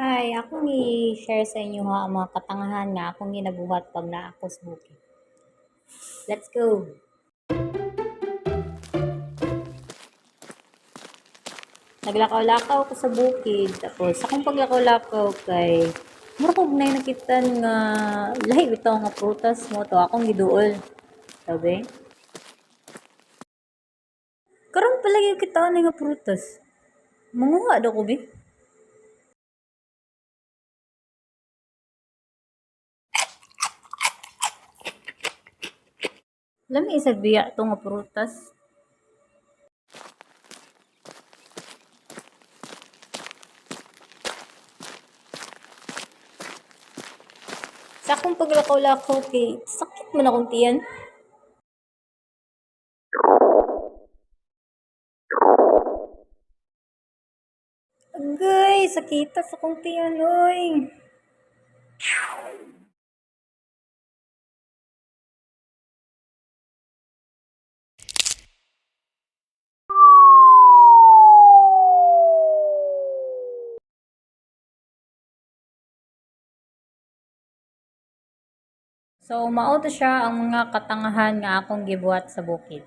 Hi, akong i-share sa inyo ha ang mga katangahan nga akong ginabuhat pag naa ako sa bukid. Let's go! Naglakaw-lakaw ko sa bukid, tapos akong paglakaw-lakaw kay mura kog nay nakitan nga lahi bitaw nga prutas mo to akong giduol. Sabi, karon palagi kita nga prutas. Manguha daw ko bi. Lami isag biya to nga prutas. Sa akong paglakaw-lakaw kay sakit man akong tiyan. Agay, sakita sa akong tiyan oy. So, mao to siya ang mga katangahan nga akong gibuhat sa bukid.